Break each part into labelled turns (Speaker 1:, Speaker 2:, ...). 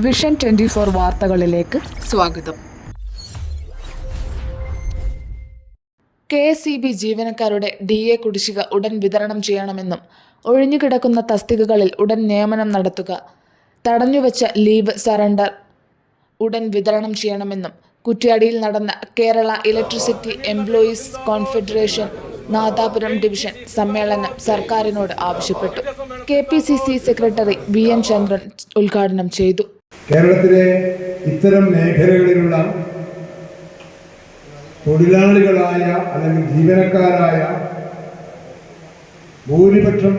Speaker 1: Vision 24 വാർത്തകളിലേക്ക് സ്വാഗതം. KSEB ജീവനക്കാരുടെ DA കുടിശ്ശിക ഉടൻ വിതരണം ചെയ്യണമെന്നും ഒഴിഞ്ഞുകിടക്കുന്ന തസ്തികകളിൽ ഉടൻ നിയമനം നടത്തുക, തടഞ്ഞുവെച്ച ലീവ് സറണ്ടർ ഉടൻ വിതരണം ചെയ്യണമെന്നും കുറ്റ്യാടിയിൽ നടന്ന Kerala electricity employees confederation Nadapuram division സമ്മേളനം സർക്കാരിനോട് ആവശ്യപ്പെട്ടു. KPCC സെക്രട്ടറി VN ചന്ദ്രൻ ഉദ്ഘാടനം ചെയ്തു.
Speaker 2: കേരളത്തിലെ ഇത്തരം മേഖലകളിലുള്ള തൊഴിലാളികളായ അല്ലെങ്കിൽ ജീവനക്കാരായ ഭൂരിപക്ഷം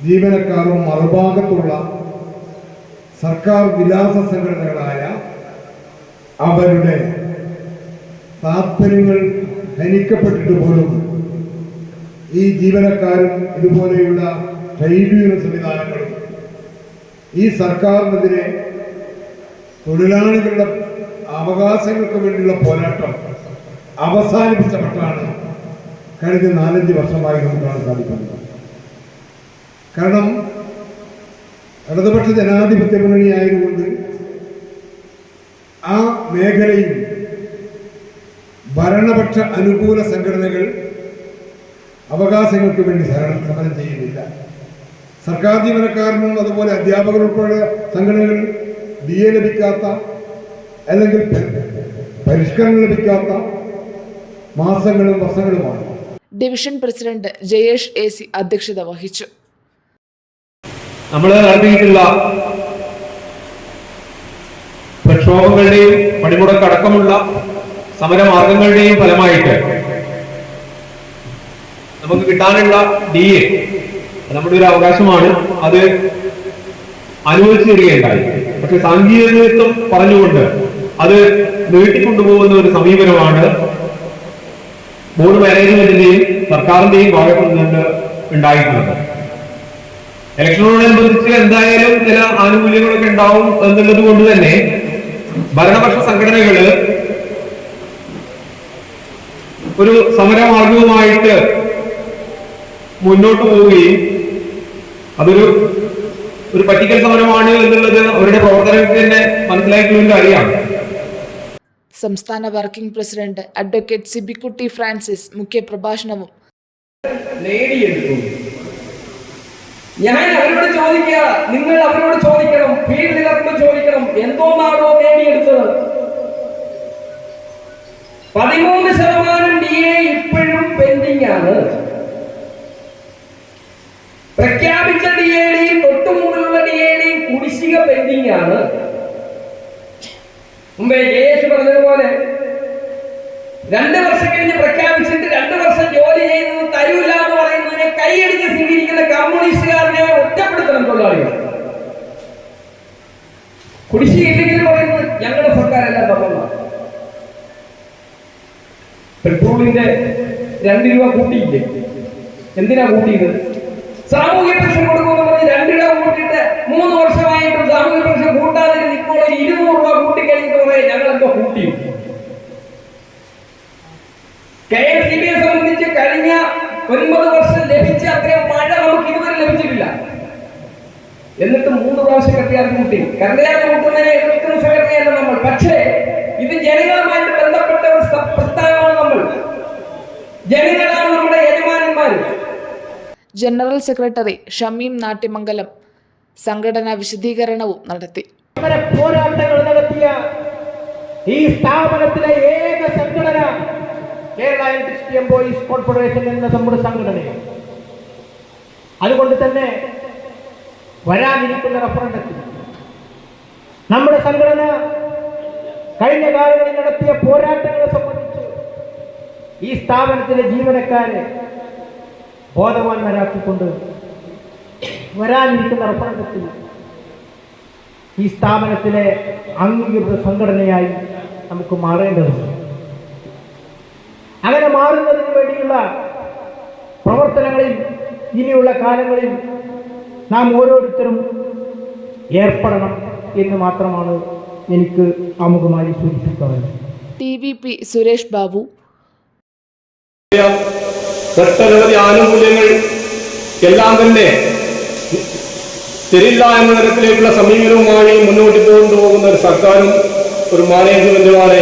Speaker 2: ജീവനക്കാരും മറുഭാഗത്തുള്ള സർക്കാർ വിലാസ സംഘടനകളായ അവരുടെ താൽപ്പര്യങ്ങൾ ഹനിക്കപ്പെട്ടിട്ട് പോലും ഈ ജീവനക്കാരും ഇതുപോലെയുള്ള ട്രേഡ് യൂണിയൻ സംവിധാനങ്ങളും ഈ സർക്കാരിനെതിരെ തൊഴിലാളികളുടെ അവകാശങ്ങൾക്ക് വേണ്ടിയുള്ള പോരാട്ടം അവസാനിപ്പിച്ച മട്ടാണ് കഴിഞ്ഞ 4-5 വർഷമായി നമുക്ക് കാണാൻ സാധിക്കുന്നത്. കാരണം ഇടതുപക്ഷ ജനാധിപത്യ മുന്നണി ആയതുകൊണ്ട് ആ മേഖലയിൽ ഭരണപക്ഷ അനുകൂല സംഘടനകൾ അവകാശങ്ങൾക്ക് വേണ്ടി സമരം ചെയ്യുന്നില്ല. സർക്കാർ ജീവനക്കാരനും അതുപോലെ അധ്യാപകർ ഉൾപ്പെടെ സംഘടനകൾ DA ലഭിക്കാത്ത അല്ലെങ്കിൽ പരിഷ്കരണം ലഭിക്കാത്ത മാസങ്ങളും വർഷങ്ങളുമാണ്.
Speaker 1: ഡിവിഷൻ പ്രസിഡന്റ് ജയേഷ് AC അധ്യക്ഷത വഹിച്ചു.
Speaker 3: നമ്മൾ നടത്തിയിട്ടുള്ള പ്രക്ഷോഭങ്ങളുടെയും പണിമുടക്കടക്കമുള്ള സമരമാർഗങ്ങളുടെയും ഫലമായിട്ട് നമുക്ക് കിട്ടാനുള്ള DA നമ്മുടെ ഒരു അവകാശമാണ്, അത് അനുവദിച്ചു തരികയുണ്ടായി. പക്ഷെ സാങ്കേതികത്വം പറഞ്ഞുകൊണ്ട് അത് നീട്ടിക്കൊണ്ടുപോകുന്ന ഒരു സമീപനമാണ് ബോർഡ് മാനേജ്മെന്റിന്റെയും സർക്കാരിന്റെയും ഭാഗത്തു നിന്ന് ഉണ്ടായിട്ടുള്ളത്. ഇലക്ഷനോടനുബന്ധിച്ച് എന്തായാലും ചില ആനുകൂല്യങ്ങളൊക്കെ ഉണ്ടാവും എന്നുള്ളത് കൊണ്ട് തന്നെ ഭരണപക്ഷ സംഘടനകള് ഒരു സമരമാർഗവുമായിട്ട് മുന്നോട്ട് പോവുകയും അതൊരു പറ്റിക്കൽ സമരമാണ് എന്നുള്ളത് അവരുടെ പ്രവർത്തനത്തിൽ തന്നെ മനസ്സിലാക്കിയവർക്ക് അറിയാം.
Speaker 1: സംസ്ഥാന working president advocate Sibikutty Francis മുഖ്യപ്രഭാഷണവും
Speaker 4: നേടിയെടുക്കും. ഞാൻ അവരോട് ചോദിക്കുക, നിങ്ങൾ അവരോട് ചോദിക്കണം, ഫീൽഡിലൊക്കെ ചോദിക്കണം, എന്തോന്നാണോ നേടിയെടുത്തത്. 13% DA ഇപ്പോഴും പെൻഡിംഗ് ആണ്. പ്രഖ്യാപിച്ച DAയുടെയും തൊട്ടുമുകളിലുള്ള DAയുടെയും കുടിശ്ശിക പെൻഡിംഗ് ആണ്. മുമ്പേ ജയേഷ് പറഞ്ഞതുപോലെ 2 വർഷം കഴിഞ്ഞ് പ്രഖ്യാപിച്ചിട്ട് 2 വർഷം ജോലി ചെയ്യുന്നത് തരൂല എന്ന് പറയുന്നതിനെ കൈയടിച്ച് സ്വീകരിക്കുന്ന കമ്മ്യൂണിസ്റ്റുകാരനെ ഒറ്റപ്പെടുത്തണം തൊഴിലാളികൾ. കുടിശ്ശിക ഇല്ലെങ്കിൽ പറയുന്നത് ഞങ്ങളുടെ സർക്കാരെല്ലാം തന്നതാണ്. പെട്രോളിന്റെ 2 രൂപ കൂട്ടിയില്ലേ? എന്തിനാ കൂട്ടിയത്? സാമൂഹ്യ പെൻഷൻ കൊടുക്കുമെന്ന് പറഞ്ഞ് 2 രൂപ കൂട്ടിയിട്ട് 3 വർഷമായിട്ടും സാമൂഹ്യ പെൻഷൻ കൂട്ടാതെ ഇപ്പോൾ 200 രൂപ കൂട്ടിക്കഴിഞ്ഞിട്ട് പറയാം ഞങ്ങൾ എന്തോ കൂട്ടി. KSEBയെ സംബന്ധിച്ച് കഴിഞ്ഞ 9 വർഷം ലഭിച്ച അത്രയും മഴ നമുക്ക് ഇതുവരെ ലഭിച്ചിട്ടില്ല. എന്നിട്ട് 3 പ്രാവശ്യം കട്ടിയാർജ് കൂട്ടി. കട്ടിയാർജ് കൂട്ടുന്നതിനെ എതിർക്കുന്ന സംഘടനയല്ല നമ്മൾ. പക്ഷേ ഇത് ജനങ്ങളുമായിട്ട് ബന്ധപ്പെട്ട ഒരു പ്രസ്ഥാനമാണ്. നമ്മൾ ജനങ്ങളാണ് നമ്മുടെ യജമാനന്മാർ.
Speaker 1: ജനറൽ സെക്രട്ടറി ഷമീം നാട്ടിമംഗലം സംഘടനാ വിശദീകരണവും നടത്തി.
Speaker 5: പോരാട്ടങ്ങൾ നടത്തിയ ഈ സ്ഥാപനത്തിലെ ഏക സംഘടന കേരള ഇലക്ട്രിസിറ്റി എംപ്ലോയീസ് കോൺഫെഡറേഷൻ എന്ന നമ്മുടെ സംഘടനയാണ്. അതുകൊണ്ട് തന്നെ വരാനിരിക്കുന്ന റഫറണ്ടത്തിൽ നമ്മുടെ സംഘടന കഴിഞ്ഞ കാലങ്ങളിൽ നടത്തിയ പോരാട്ടങ്ങളെ സംബന്ധിച്ച് ഈ സ്ഥാപനത്തിലെ ജീവനക്കാരെ ബോധവാന്മാരാക്കിക്കൊണ്ട് വരാനിരിക്കുന്ന റഫറണ്ടത്തിൽ ഈ സ്ഥാപനത്തിലെ അംഗീകൃത സംഘടനയായി നമുക്ക് മാറേണ്ടതുണ്ട്. അങ്ങനെ മാറുന്നതിന് വേണ്ടിയുള്ള പ്രവർത്തനങ്ങളിൽ ഇനിയുള്ള കാലങ്ങളിൽ നാം ഓരോരുത്തരും ഏർപ്പെടണം എന്ന് മാത്രമാണ് എനിക്ക് ആമുഖമായി സൂചിപ്പിക്കുന്നത്.
Speaker 1: TVP സുരേഷ് ബാബു
Speaker 3: ഒട്ടനവധി ആനുകൂല്യങ്ങൾ എല്ലാം തന്നെ ശരിയില്ല എന്ന തരത്തിലേക്കുള്ള സമീപനവുമായി മുന്നോട്ട് കൊണ്ടുപോകുന്ന ഒരു സർക്കാരും ഒരു മാനേജ്മെന്റുമാണ്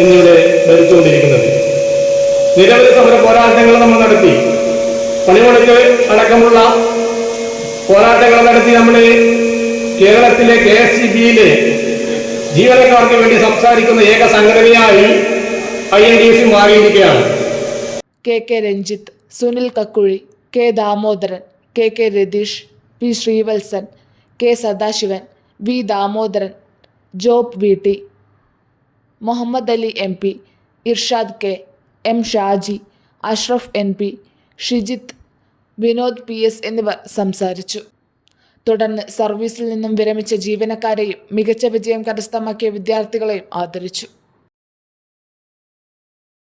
Speaker 3: ഇന്നിവിടെ ഭരിച്ചുകൊണ്ടിരിക്കുന്നത്. നിരവധി സമര പോരാട്ടങ്ങൾ നമ്മൾ നടത്തി, പണിമുടക്ക് അടക്കമുള്ള പോരാട്ടങ്ങൾ നടത്തി നമ്മൾ കേരളത്തിലെ KSEBയിലെ ജീവനക്കാർക്ക് വേണ്ടി സംസാരിക്കുന്ന ഏക സംഘടനയായി INTUC മാറിയിരിക്കുകയാണ്.
Speaker 1: KK Ranjith, Sunil Kakkuzhi, K Damodaran, KK Ratheesh, P Sreevalsan, K Sadasivan, V Damodaran, Job VT, Muhammad Ali MP, Irshad K, M Shaji, Ashraf NP, Shijith, Vinod PS എന്നിവർ സംസാരിച്ചു. തുടർന്ന് സർവീസിൽ നിന്നും വിരമിച്ച ജീവനക്കാരെയും മികച്ച വിജയം കരസ്ഥമാക്കിയ വിദ്യാർത്ഥികളെയും ആദരിച്ചു.